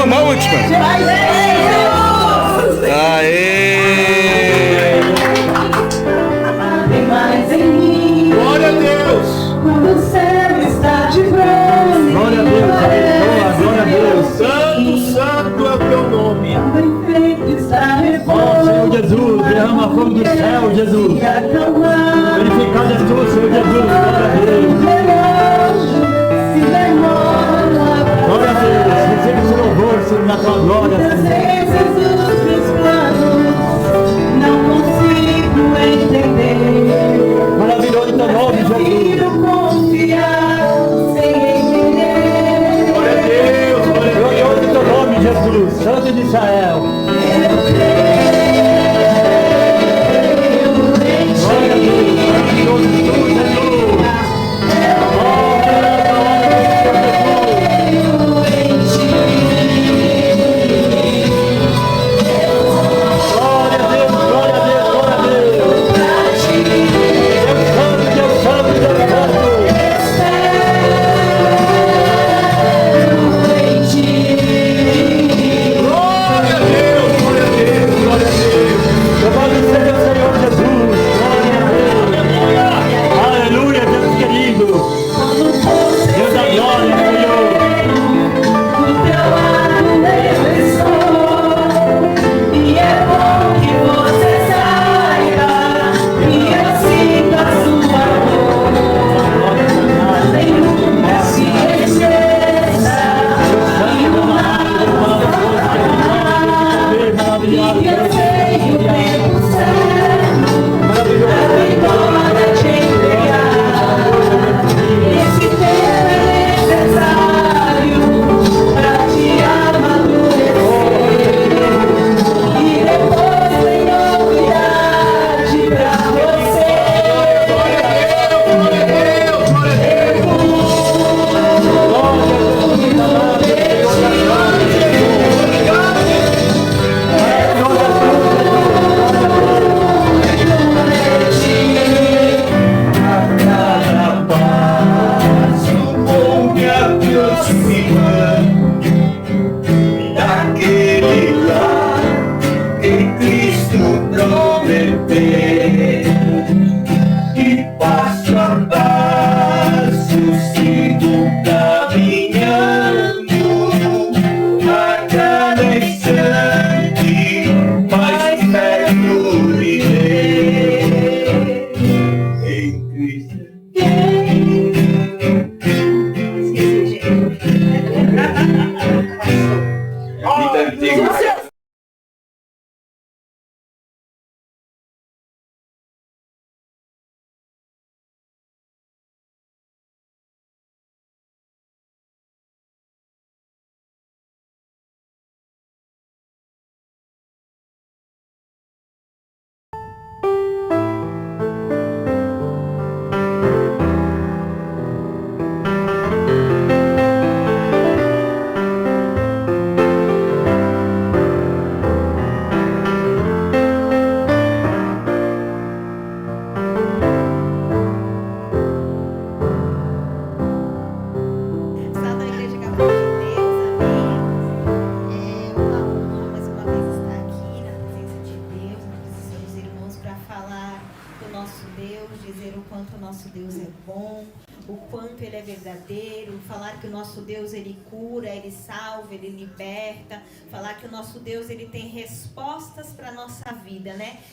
uma última. Aê! Glória a Deus! Quando o céu está de bronze. Glória a Deus, aleluia, glória a Deus. Santo, santo é o teu nome. Quando o enfeite está Ó Senhor Jesus, derrama fogo do céu, Jesus. Glorificado és tu, Senhor Jesus, glória a Deus. Glória a Deus, receba o seu louvor, Senhor, na tua glória, Senhor. Não consigo entender. Maravilhoso teu nome, Jesus. Prefiro confiar sem entender. Glória a Deus, glória a Deus. Glorioso teu nome, Jesus, Santo de Israel. Glória a Deus, maravilhoso tu, Jesus.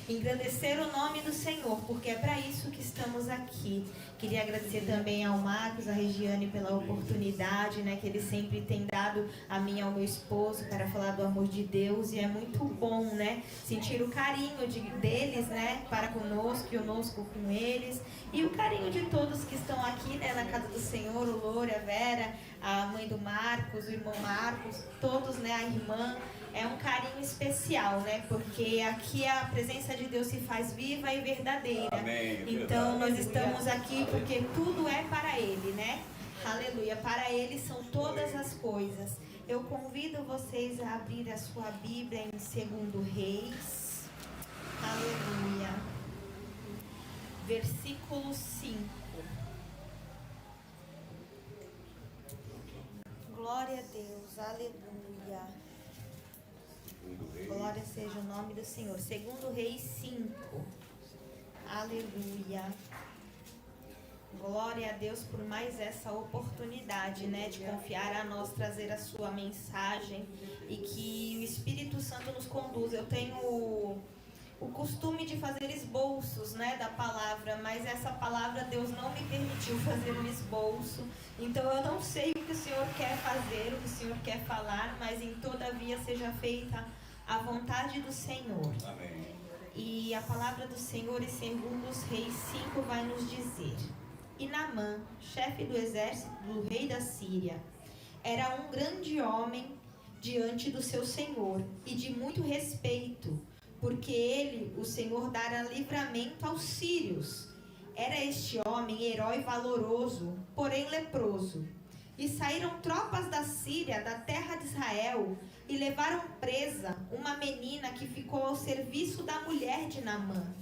Engrandecer o nome do Senhor, porque é para isso que estamos aqui. Queria agradecer também ao Marcos, à Regiane pela oportunidade, né, que ele sempre tem dado a mim e ao meu esposo para falar do amor de Deus, e é muito bom, né, sentir o carinho deles, né, para conosco e conosco com eles, e o carinho de todos que estão aqui, né, na casa do Senhor, o Loura, a Vera, a mãe do Marcos, o irmão Marcos, todos, né, a irmã. É um carinho especial, né? Porque aqui a presença de Deus se faz viva e verdadeira. Amém, então nós estamos aqui porque tudo é para Ele, né? Aleluia. Para Ele são todas as coisas. Eu convido vocês a abrir a sua Bíblia em 2 Reis. Aleluia. Versículo 5. Glória a Deus, aleluia. Glória seja o nome do Senhor. Segundo Reis 5. Aleluia. Glória a Deus por mais essa oportunidade, né, de confiar a nós, trazer a sua mensagem e que o Espírito Santo nos conduza. Eu tenho o costume de fazer esboços, né, da palavra, mas essa palavra Deus não me permitiu fazer um esboço. Então eu não sei o que o Senhor quer fazer, o que o Senhor quer falar, mas em todavia seja feita a vontade do Senhor. Amém. E a palavra do Senhor em segundo os Reis 5 vai nos dizer: E Naamã, chefe do exército do rei da Síria, era um grande homem diante do seu senhor e de muito respeito, porque ele, o Senhor, dara livramento aos sírios. Era este homem herói valoroso, porém leproso. E saíram tropas da Síria, da terra de Israel, e levaram presa uma menina que ficou ao serviço da mulher de Naamã.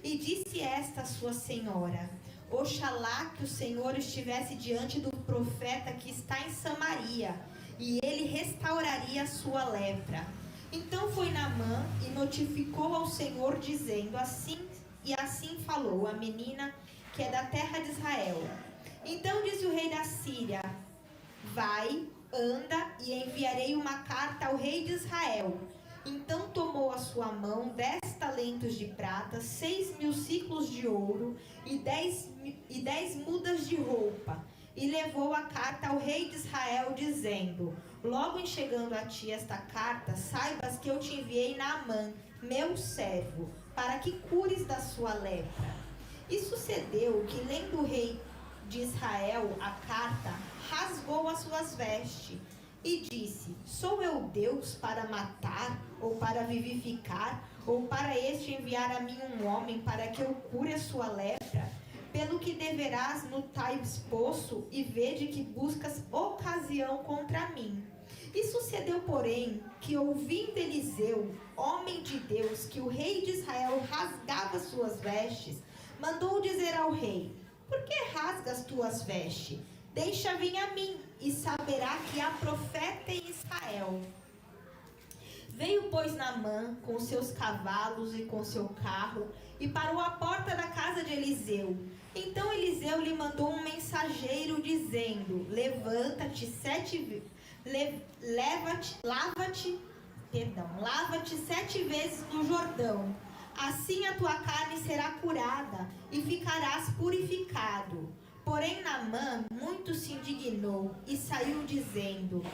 E disse esta sua senhora: Oxalá que o Senhor estivesse diante do profeta que está em Samaria, e ele restauraria a sua lepra. Então foi Naamã e notificou ao Senhor, dizendo: assim falou a menina que é da terra de Israel. Então disse o rei da Síria: Vai, anda, e enviarei uma carta ao rei de Israel. Então tomou a sua mão 10 talentos de prata, 6.000 ciclos de ouro e 10 mudas de roupa, e levou a carta ao rei de Israel, dizendo: Logo em chegando a ti esta carta, saibas que eu te enviei Naamã, meu servo, para que cures da sua lepra. E sucedeu que, lendo o rei de Israel a carta, rasgou as suas vestes e disse: Sou eu Deus para matar ou para vivificar, ou para este enviar a mim um homem para que eu cure a sua lepra? Pelo que deverás nutais poço e vede que buscas ocasião contra mim. E sucedeu, porém, que ouvindo Eliseu, homem de Deus, que o rei de Israel rasgava suas vestes, mandou dizer ao rei: Por que rasgas tuas vestes? Deixa vir a mim, e saberá que há profeta em Israel. Veio, pois, Naamã com seus cavalos e com seu carro, e parou à porta da casa de Eliseu. Então Eliseu lhe mandou um mensageiro, dizendo: Lava-te 7 vezes no Jordão. Assim a tua carne será curada, e ficarás purificado. Porém Naamã muito se indignou e saiu dizendo: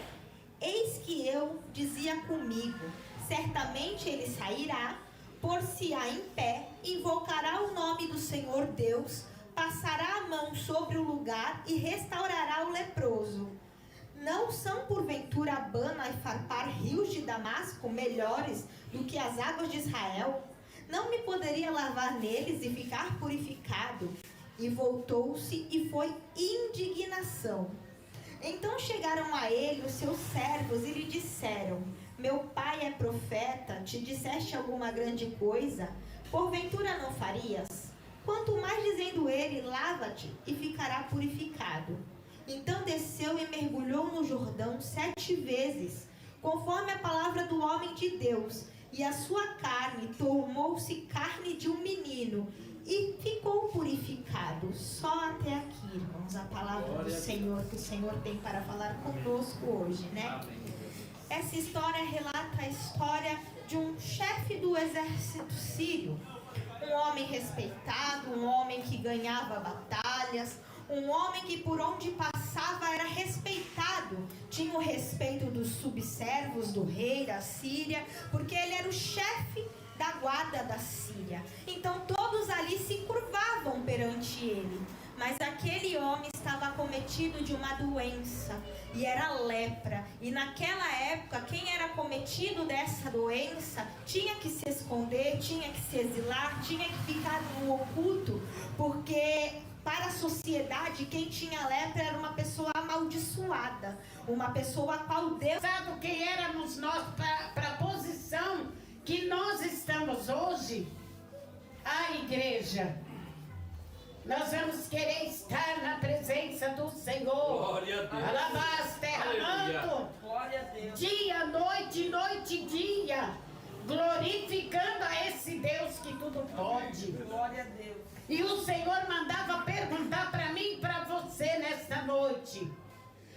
Eis que eu dizia comigo: certamente ele sairá, por-se-á em pé, invocará o nome do Senhor Deus, passará a mão sobre o lugar e restaurará o leproso. Não são porventura Abana e Farpar, rios de Damasco, melhores do que as águas de Israel? Não me poderia lavar neles e ficar purificado? E voltou-se e foi indignação. Então chegaram a ele os seus servos e lhe disseram: Meu pai é profeta, te disseste alguma grande coisa? Porventura não farias? Quanto mais dizendo ele: Lava-te e ficará purificado. Então desceu e mergulhou no Jordão 7 vezes, conforme a palavra do homem de Deus, e a sua carne tornou-se carne de um menino, e ficou purificado. Só até aqui, irmãos, a palavra do Senhor, que o Senhor tem para falar conosco hoje, né? Essa história relata a história de um chefe do exército sírio, um homem respeitado, um homem que ganhava batalhas, um homem que por onde passava era respeitado, tinha o respeito dos subservos do rei da Síria, porque ele era o chefe da guarda da Síria. Então todos ali se curvavam perante ele. Mas aquele homem estava acometido de uma doença, e era lepra. E naquela época, quem era acometido dessa doença tinha que se esconder, tinha que se exilar, tinha que ficar no oculto, porque para a sociedade, quem tinha lepra era uma pessoa amaldiçoada, uma pessoa a qual Deus... Sabe quem éramos nós para a posição que nós estamos hoje? A igreja. Nós vamos querer estar na presença do Senhor. Glória a Deus. Alabás, derramando E o Senhor mandava perguntar para mim e para você nesta noite: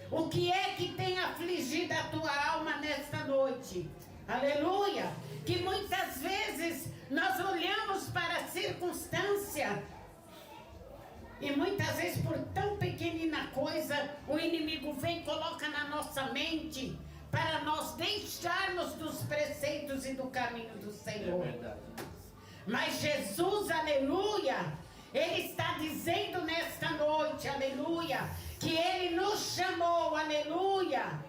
o que é que tem afligido a tua alma nesta noite? Aleluia! Que muitas vezes nós olhamos para a circunstância e muitas vezes por tão pequenina coisa o inimigo vem e coloca na nossa mente para nós deixarmos dos preceitos e do caminho do Senhor. É verdade. Mas Jesus, aleluia, Ele está dizendo nesta noite, aleluia, que Ele nos chamou, aleluia,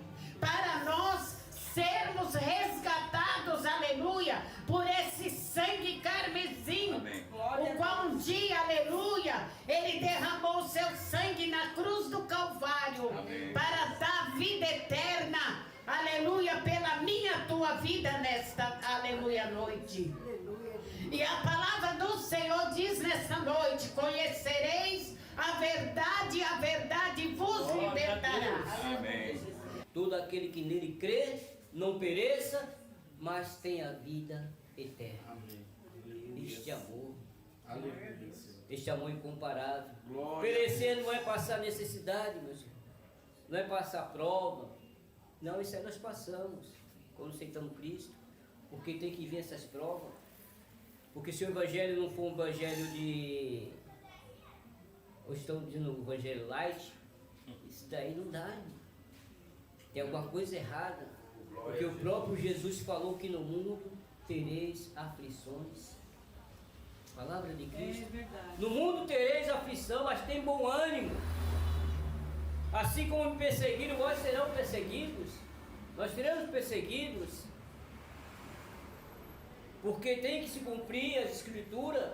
para nós sermos resgatados, aleluia, por esse sangue carmesim, o qual um dia, aleluia, Ele derramou o seu sangue na cruz do Calvário, para dar vida eterna, aleluia, pela minha tua vida nesta, aleluia, noite. E a palavra do Senhor diz nesta noite: conhecereis a verdade vos libertará. Amém. Todo aquele que nele crê, não pereça, mas tenha vida eterna. Este amor, este amor incomparável. Perecer não é passar necessidade, meus irmãos. Não é passar prova. Não, isso aí nós passamos quando aceitamos Cristo. Porque tem que vir essas provas. Porque se o evangelho não for um evangelho de... ou estão dizendo um evangelho light, isso daí não dá, irmão. Tem alguma coisa errada. Porque o próprio Jesus falou que no mundo tereis aflições. Palavra de Cristo. É verdade. No mundo tereis aflição, mas tem bom ânimo. Assim como me perseguiram, vós serão perseguidos. Nós seremos perseguidos. Porque tem que se cumprir as escrituras.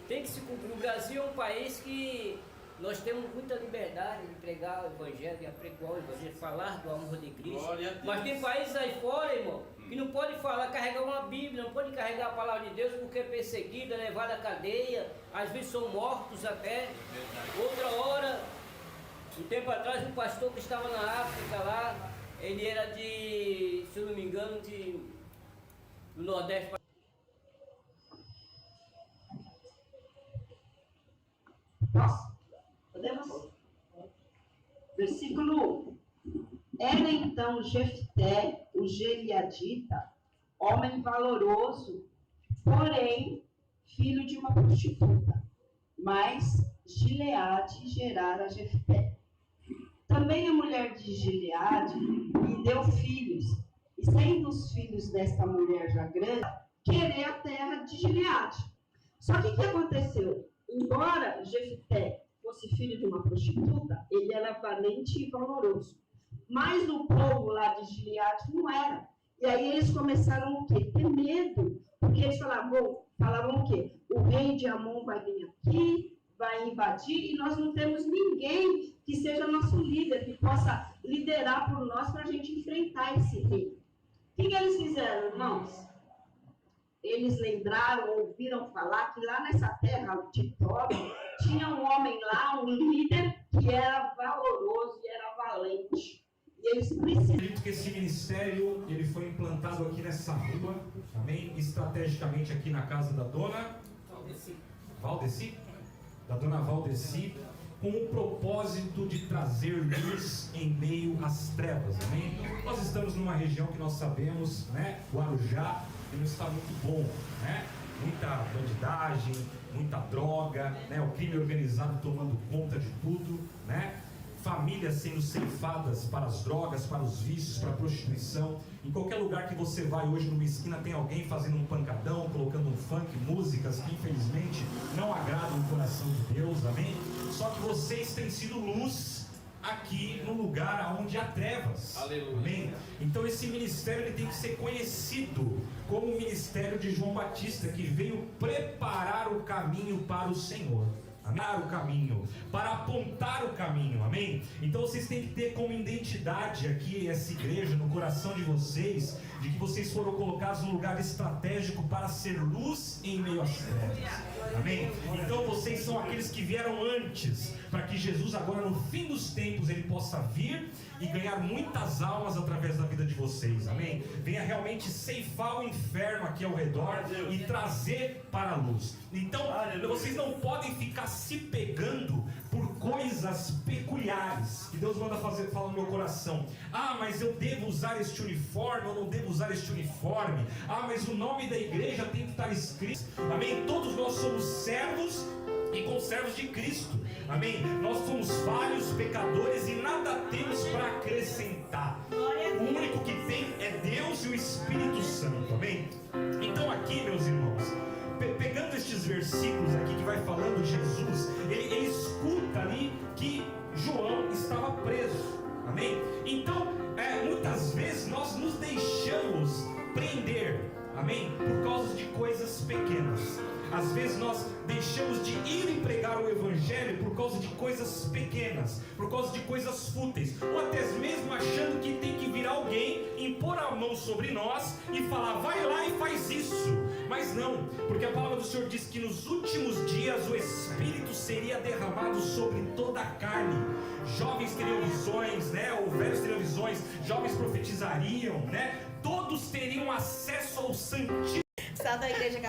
Tem que se cumprir. O Brasil é um país que nós temos muita liberdade de pregar o evangelho, de apregoar o evangelho, falar do amor de Cristo. Mas tem países aí fora, irmão, que não pode falar, carregar uma Bíblia, não pode carregar a palavra de Deus porque é perseguido, é levado à cadeia, às vezes são mortos até. Outra hora, um tempo atrás, um pastor que estava na África lá, ele era de, se eu não me engano, do Nordeste. Nossa, podemos? Versículo 1. Era então Jefté, o Gileadita, homem valoroso, porém filho de uma prostituta. Mas Gileade gerara Jefté. Também a mulher de Gileade lhe deu filhos, e sendo os filhos desta mulher já grandes, querer a terra de Gileade. Só que o que aconteceu? Embora Jefté fosse filho de uma prostituta, ele era valente e valoroso. Mas o povo lá de Gileade não era. E aí eles começaram o quê? Ter medo. Porque eles falavam o quê? O rei de Amon vai vir aqui, vai invadir, e nós não temos ninguém que seja nosso líder, que possa liderar por nós para a gente enfrentar esse rei. O que eles fizeram, irmãos? Eles lembraram, ouviram falar que lá nessa terra de Tob tinha um homem lá, um líder, que era valoroso e era valente. E eles precisavam. Acredito que esse ministério ele foi implantado aqui nessa rua, amém? Estrategicamente aqui na casa da dona Valdeci? Da dona Valdeci, com o propósito de trazer luz em meio às trevas, amém? Nós estamos numa região que nós sabemos, né? Guarujá, que não está muito bom, né? Muita bandidagem, muita droga, né? O crime organizado tomando conta de tudo, né? Famílias sendo ceifadas para as drogas, para os vícios, para a prostituição. Em qualquer lugar que você vai hoje numa esquina tem alguém fazendo um pancadão, colocando um funk, músicas que infelizmente não agradam o coração de Deus, amém? Só que vocês têm sido luz aqui no lugar onde há trevas. Aleluia. Amém? Então esse ministério ele tem que ser conhecido como o ministério de João Batista, que veio preparar o caminho para o Senhor. o caminho, para apontar o caminho, amém? Então vocês têm que ter como identidade aqui essa igreja no coração de vocês, de que vocês foram colocados num lugar estratégico para ser luz em meio às trevas, amém? Então vocês são aqueles que vieram antes, para que Jesus agora no fim dos tempos ele possa vir e ganhar muitas almas através da vida de vocês, amém? Venha realmente ceifar o inferno aqui ao redor e trazer para a luz. Então vocês não podem ficar se pegando por coisas peculiares que Deus manda falar no meu coração. Ah, mas eu devo usar este uniforme, ou não devo usar este uniforme. Ah, mas o nome da igreja tem que estar escrito, amém? Todos nós somos servos e conservos de Cristo, amém? Nós somos falhos, pecadores e nada temos para acrescentar. O único que tem é Deus e o Espírito Santo, amém? Então aqui, meus irmãos, pegando estes versículos aqui que vai falando de Jesus, ele escuta ali que João estava preso, amém? Então, muitas vezes nós nos deixamos prender, amém? Por causa de coisas pequenas. Às vezes nós deixamos de ir e pregar o evangelho por causa de coisas pequenas, por causa de coisas fúteis, ou até mesmo achando que tem que vir alguém, impor a mão sobre nós e falar, vai lá e faz isso. Mas não, porque a palavra do Senhor diz que nos últimos dias o Espírito seria derramado sobre toda a carne. Jovens teriam visões, né? Ou velhos teriam visões, jovens profetizariam, né? Todos teriam acesso ao Santíssimo. Salve a igreja